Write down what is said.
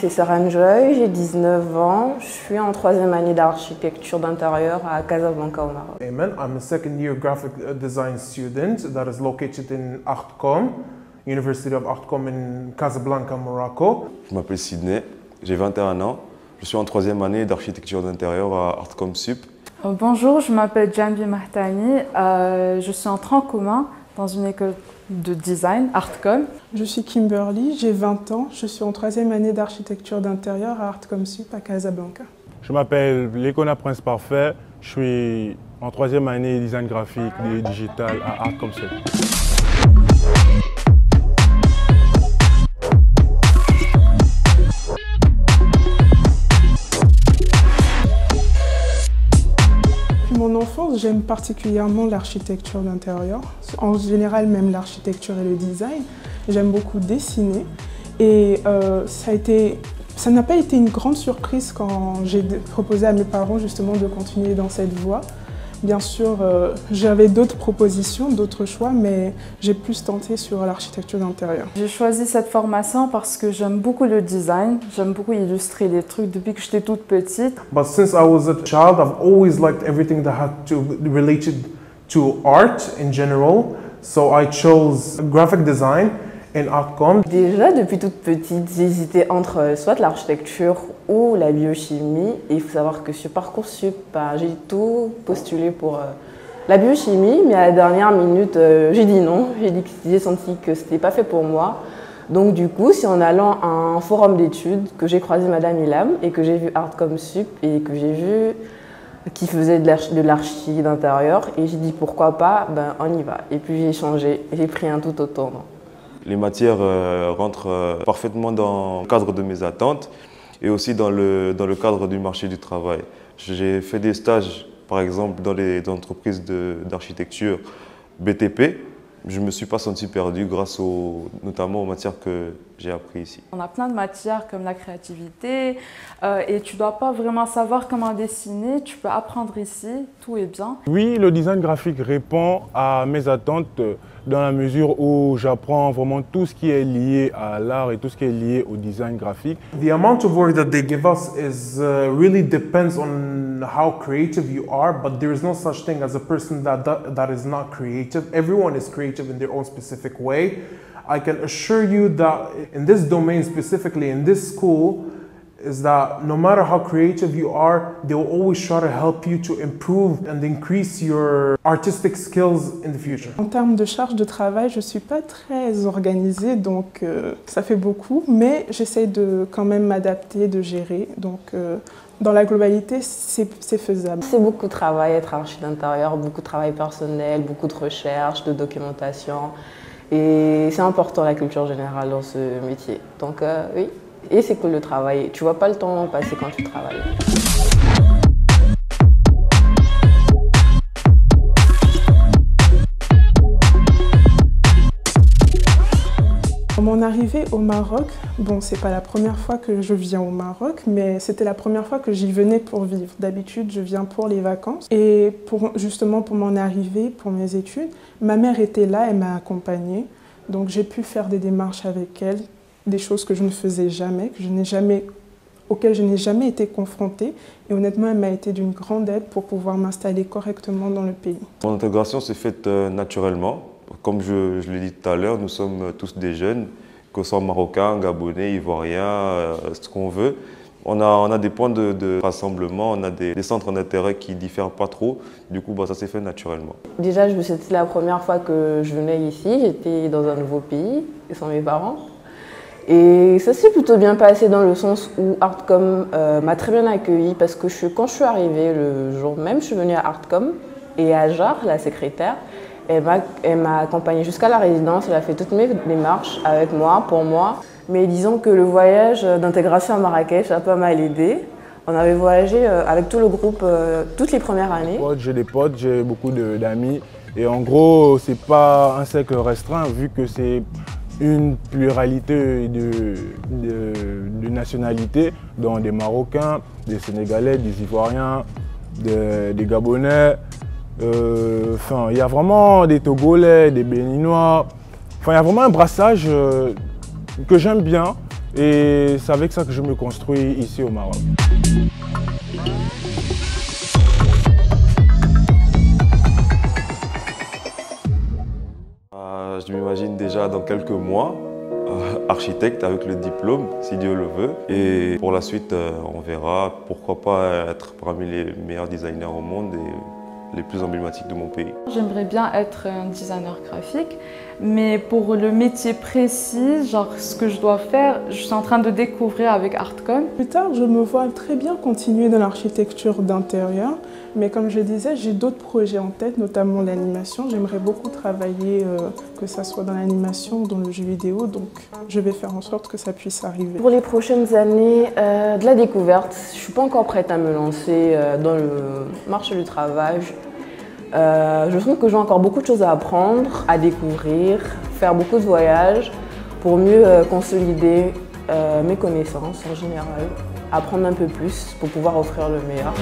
c'est Sarah Joy, j'ai 19 ans, je suis en 3e année d'architecture d'intérieur à Casablanca au Maroc. Ayman, I'm a second-year graphic design student that is located in Artcom, University of Artcom in Casablanca, Morocco. Je m'appelle Sidney, j'ai 21 ans, je suis en 3e année d'architecture d'intérieur à Artcom Sup. Bonjour, je m'appelle Jambi Mahtani, je suis en tronc commun dans une école de design, Artcom. Je suis Kimberly, j'ai 20 ans, je suis en 3e année d'architecture d'intérieur à Artcom Sup à Casablanca. Je m'appelle Lekona Prince Parfait, je suis en 3e année design graphique et digital à Artcom Sup. Mon enfance, j'aime particulièrement l'architecture d'intérieur, en général même l'architecture et le design. J'aime beaucoup dessiner et ça n'a pas été une grande surprise quand j'ai proposé à mes parents justement de continuer dans cette voie. Bien sûr, j'avais d'autres propositions, d'autres choix, mais j'ai plus tenté sur l'architecture d'intérieur. J'ai choisi cette formation parce que j'aime beaucoup le design, j'aime beaucoup illustrer des trucs depuis que j'étais toute petite. But since I was a child, I've always liked everything that had to related to art in general. So I chose graphic design in Artcom. Déjà, depuis toute petite, j'hésitais entre soit l'architecture ou la biochimie. Et il faut savoir que sur Parcoursup, j'ai tout postulé pour la biochimie, mais à la dernière minute, j'ai dit non. J'ai senti que c'était pas fait pour moi. Donc du coup, c'est en allant à un forum d'études que j'ai croisé Madame Ilham et que j'ai vu Artcom Sup et que j'ai vu qui faisait de l'archi d'intérieur. Et j'ai dit pourquoi pas, on y va. Et puis j'ai changé, j'ai pris un tout autant. Les matières rentrent parfaitement dans le cadre de mes attentes et aussi dans le cadre du marché du travail. J'ai fait des stages, par exemple, dans les entreprises d'architecture BTP. Je ne me suis pas senti perdu grâce notamment aux matières que j'ai apprises ici. On a plein de matières comme la créativité et tu ne dois pas vraiment savoir comment dessiner, tu peux apprendre ici, tout est bien. Oui, le design graphique répond à mes attentes dans la mesure où j'apprends vraiment tout ce qui est lié à l'art et tout ce qui est lié au design graphique. The amount of work that they give us is really depends on how creative you are, but there is no such thing as a person that is not creative. Everyone is creative in their own specific way. I can assure you that in this domain specifically, in this school, is that no matter how creative you are, they will always try to help you to improve and increase your artistic skills in the future. En termes de charge de travail, je ne suis pas très organisée, donc ça fait beaucoup, mais j'essaie de quand même m'adapter, de gérer. Donc dans la globalité, c'est faisable. C'est beaucoup de travail, être archi d'intérieur, beaucoup de travail personnel, beaucoup de recherche, de documentation. Et c'est important la culture générale dans ce métier. Donc oui. Et c'est cool de travailler. Tu vois pas le temps passer quand tu travailles. À mon arrivée au Maroc, bon, c'est pas la première fois que je viens au Maroc, mais c'était la première fois que j'y venais pour vivre. D'habitude, je viens pour les vacances. Et justement pour mon arrivée, pour mes études, ma mère était là, elle m'a accompagnée. Donc j'ai pu faire des démarches avec elle, des choses que je ne faisais jamais, auxquelles je n'ai jamais été confrontée. Et honnêtement, elle m'a été d'une grande aide pour pouvoir m'installer correctement dans le pays. Mon intégration s'est faite naturellement. Comme je l'ai dit tout à l'heure, nous sommes tous des jeunes, que ce soit marocains, gabonais, ivoiriens, ce qu'on veut. On a des points de rassemblement, on a des centres d'intérêt qui diffèrent pas trop. Du coup, ça s'est fait naturellement. Déjà, c'était la première fois que je venais ici. J'étais dans un nouveau pays, sans mes parents. Et ça s'est plutôt bien passé dans le sens où Artcom m'a très bien accueillie parce que quand je suis arrivée le jour même, je suis venue à Artcom et Ajar, la secrétaire, elle m'a accompagnée jusqu'à la résidence, elle a fait toutes mes démarches avec moi, pour moi. Mais disons que le voyage d'intégration à Marrakech a pas mal aidé. On avait voyagé avec tout le groupe toutes les premières années. J'ai des potes, j'ai beaucoup d'amis et en gros, c'est pas un cercle restreint vu que c'est une pluralité de nationalités, dont des Marocains, des Sénégalais, des Ivoiriens, des Gabonais. Il y a vraiment des Togolais, des Béninois. Il y a vraiment un brassage que j'aime bien Et c'est avec ça que je me construis ici au Maroc. Je m'imagine déjà dans quelques mois, architecte avec le diplôme, si Dieu le veut. Et pour la suite, on verra, pourquoi pas être parmi les meilleurs designers au monde et les plus emblématiques de mon pays. J'aimerais bien être un designer graphique, mais pour le métier précis, genre ce que je dois faire, je suis en train de découvrir avec Artcom. Plus tard, je me vois très bien continuer dans l'architecture d'intérieur, mais comme je disais, j'ai d'autres projets en tête, notamment l'animation. J'aimerais beaucoup travailler, que ça soit dans l'animation ou dans le jeu vidéo, donc je vais faire en sorte que ça puisse arriver. Pour les prochaines années, de la découverte. Je ne suis pas encore prête à me lancer dans le marché du travail. Je trouve que j'ai encore beaucoup de choses à apprendre, à découvrir, faire beaucoup de voyages pour mieux consolider mes connaissances en général, apprendre un peu plus pour pouvoir offrir le meilleur.